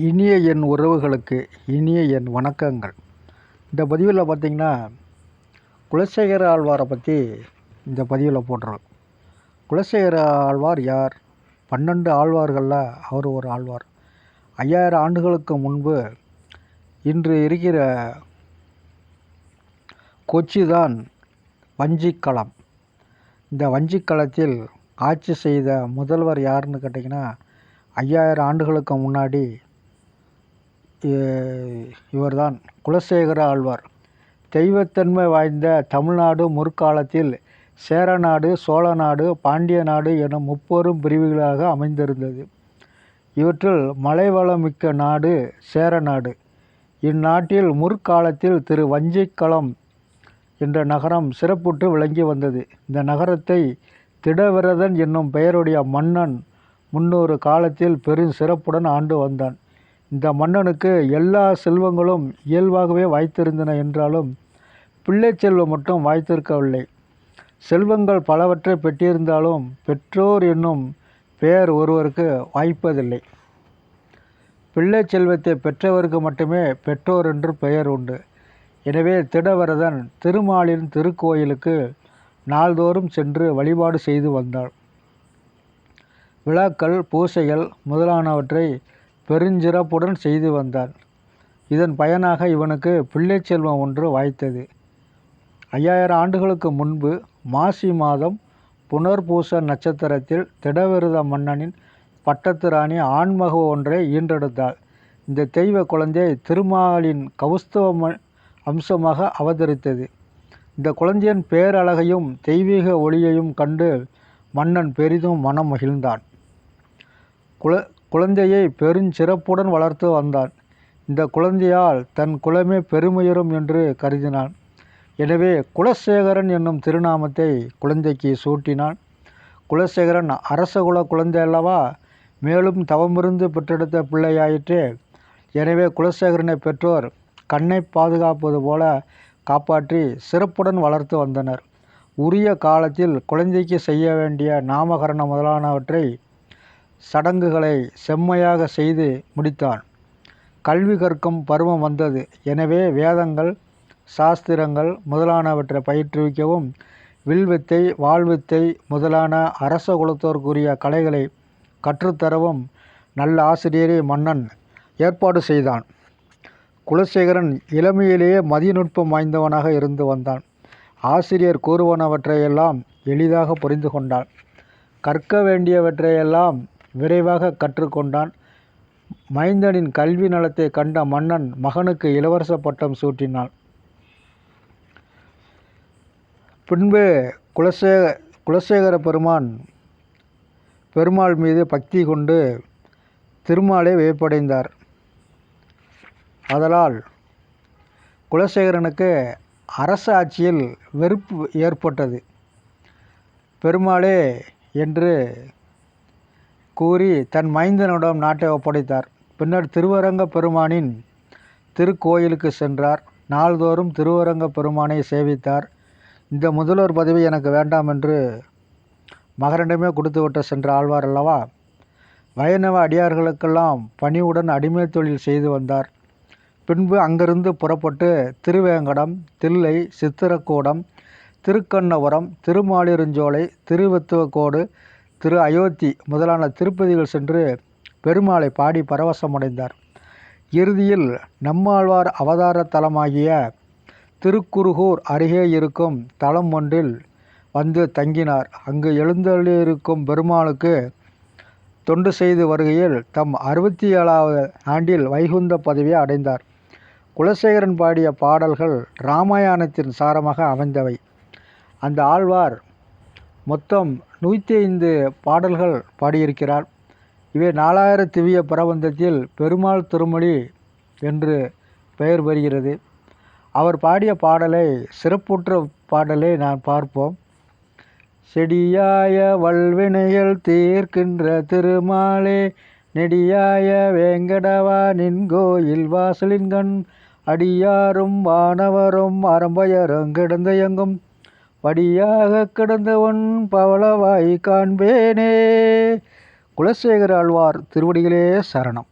இனிய என் உறவுகளுக்கு இனிய என் வணக்கங்கள். இந்த பதிவில் பார்த்திங்கன்னா குலசேகர ஆழ்வாரை பற்றி இந்த பதிவில் போடுறோம். குலசேகர ஆழ்வார் யார்? 12 ஆழ்வார்களில் அவர் ஒரு ஆழ்வார். 5000 ஆண்டுகளுக்கு முன்பு இன்று இருக்கிற கொச்சி தான் வஞ்சிக்களம். இந்த வஞ்சிக்களத்தில் ஆட்சி செய்த முதல்வர் யாருன்னு கேட்டிங்கன்னா 5000 ஆண்டுகளுக்கு முன்னாடி இவர்தான் குலசேகர ஆழ்வார். தெய்வத்தன்மை வாய்ந்த தமிழ்நாடு முற்காலத்தில் சேரநாடு, சோழநாடு, பாண்டிய நாடு என முப்பெரும் பிரிவுகளாக அமைந்திருந்தது. இவற்றில் மலைவளமிக்க நாடு சேரநாடு. இந்நாட்டில் முற்காலத்தில் திரு வஞ்சிக்களம் என்ற நகரம் சிறப்புற்று விளங்கி வந்தது. இந்த நகரத்தை திடவிரதன் என்னும் பெயருடைய மன்னன் முன்னொரு காலத்தில் பெரும் சிறப்புடன் ஆண்டு வந்தான். இந்த மன்னனுக்கு எல்லா செல்வங்களும் இயல்பாகவே வாய்த்திருந்தன என்றாலும் பிள்ளை செல்வம் மட்டும் வாய்த்திருக்கவில்லை. செல்வங்கள் பலவற்றை பெற்றிருந்தாலும் பெற்றோர் என்னும் பெயர் ஒருவருக்கு வாய்ப்பதில்லை. பிள்ளை செல்வத்தை பெற்றவருக்கு மட்டுமே பெற்றோர் என்று பெயர் உண்டு. எனவே திடவரதன் திருமாலின் திருக்கோயிலுக்கு நாள்தோறும் சென்று வழிபாடு செய்து வந்தாள். விழாக்கள், பூசைகள் முதலானவற்றை பெருஞ்சிறப்புடன் செய்து வந்தான். இதன் பயனாக இவனுக்கு பிள்ளை செல்வம் ஒன்று வாய்த்தது. 5000 ஆண்டுகளுக்கு முன்பு மாசி மாதம் புனர்பூச நட்சத்திரத்தில் திடவிரத மன்னனின் பட்டத்து ராணி ஆண்மக ஒன்றை ஈன்றெடுத்தாள். இந்த தெய்வ குழந்தை திருமாலின் கௌஸ்துவ அம்சமாக அவதரித்தது. இந்த குழந்தையின் பேரழகையும் தெய்வீக ஒளியையும் கண்டு மன்னன் பெரிதும் மனம் மகிழ்ந்தான். குழந்தையை பெருஞ்சிறப்புடன் வளர்த்து வந்தான். இந்த குழந்தையால் தன் குலமே பெருமையுறும் என்று கருதினான். எனவே குலசேகரன் என்னும் திருநாமத்தை குழந்தைக்கு சூட்டினான். குலசேகரன் அரசகுல குழந்தை அல்லவா, மேலும் தவமிருந்து பெற்றெடுத்த பிள்ளையாயிற்றே. எனவே குலசேகரனை பெற்றோர் கண்ணை பாதுகாப்பது போல காப்பாற்றி சிறப்புடன் வளர்த்து வந்தனர். உரிய காலத்தில் குழந்தைக்கு செய்ய வேண்டிய நாமகரணம் முதலானவற்றை சடங்குகளை செம்மையாக செய்து முடித்தான். கல்வி கற்கும் பருவம் வந்தது. எனவே வேதங்கள், சாஸ்திரங்கள் முதலானவற்றை பயிற்றுவிக்கவும் வில்வித்தை, வாழ்வித்தை முதலான அரச குலத்தோருக்குரிய கலைகளை கற்றுத்தரவும் நல்ல ஆசிரியரை மன்னன் ஏற்பாடு செய்தான். குலசேகரன் இளமையிலேயே மதிநுட்பம் வாய்ந்தவனாக இருந்து வந்தான். ஆசிரியர் கூறுவனவற்றையெல்லாம் எளிதாக புரிந்து கொண்டான். கற்க வேண்டியவற்றையெல்லாம் விரைவாக கற்றுக்கொண்டான். மைந்தனின் கல்வி நலத்தை கண்ட மன்னன் மகனுக்கு இளவரச பட்டம் சூட்டினான். பின்பு குலசேகர பெருமாள் மீது பக்தி கொண்டு திருமாலை வியப்படைந்தார். ஆதலால் குலசேகரனுக்கு அரச ஆட்சியில் வெறுப்பு ஏற்பட்டது. பெருமாளே என்று கூறி தன் மைந்தனிடம் நாட்டை ஒப்படைத்தார். பின்னர் திருவரங்க பெருமானின் திருக்கோயிலுக்கு சென்றார். நாள்தோறும் திருவரங்க பெருமானை சேவித்தார். இந்த முதல்வர் பதவி எனக்கு வேண்டாம் என்று மகனிடமே கொடுத்துவிட்டு சென்ற ஆழ்வார் அல்லவா. வைணவ அடியார்களுக்கெல்லாம் பணிவுடன் அடிமை தொழில் செய்து வந்தார். பின்பு அங்கிருந்து புறப்பட்டு திருவேங்கடம், தில்லை, சித்திரக்கூடம், திருக்கண்ணபுரம், திருமாலிருஞ்சோலை, திருவெத்துவக்கோடு, திரு அயோத்தி முதலான திருப்பதிகள் சென்று பெருமாளை பாடி பரவசமடைந்தார். இறுதியில் நம்மாழ்வார் அவதார தலமாகிய திருக்குருகூர் அருகே இருக்கும் தலம் ஒன்றில் வந்து தங்கினார். அங்கு எழுந்தருளியிருக்கும் பெருமாளுக்கு தொண்டு செய்து வருகையில் தம் 67வது ஆண்டில் வைகுந்த பதவியை அடைந்தார். குலசேகரன் பாடிய பாடல்கள் இராமாயணத்தின் சாரமாக அமைந்தவை. அந்த ஆழ்வார் மொத்தம் 105 பாடல்கள் பாடியிருக்கிறார். இவை 4000 திவ்ய பிரபந்தத்தில் பெருமாள் திருமொழி என்று பெயர் பெறுகிறது. அவர் பாடிய பாடலை, சிறப்புற்ற பாடலை நான் பார்ப்போம். செடியாய வல்வினைகள் தீர்க்கின்ற திருமாலே, நெடியாய வேங்கடவா நின் கோயில் வாசலின்கண், அடியாரும் வானவரும் அறம்பயரும் கிடந்த எங்கும், படியாக கிடந்தவன் பவளவாய் காண்பேனே. குலசேகர ஆழ்வார் திருவடிகளே சரணம்.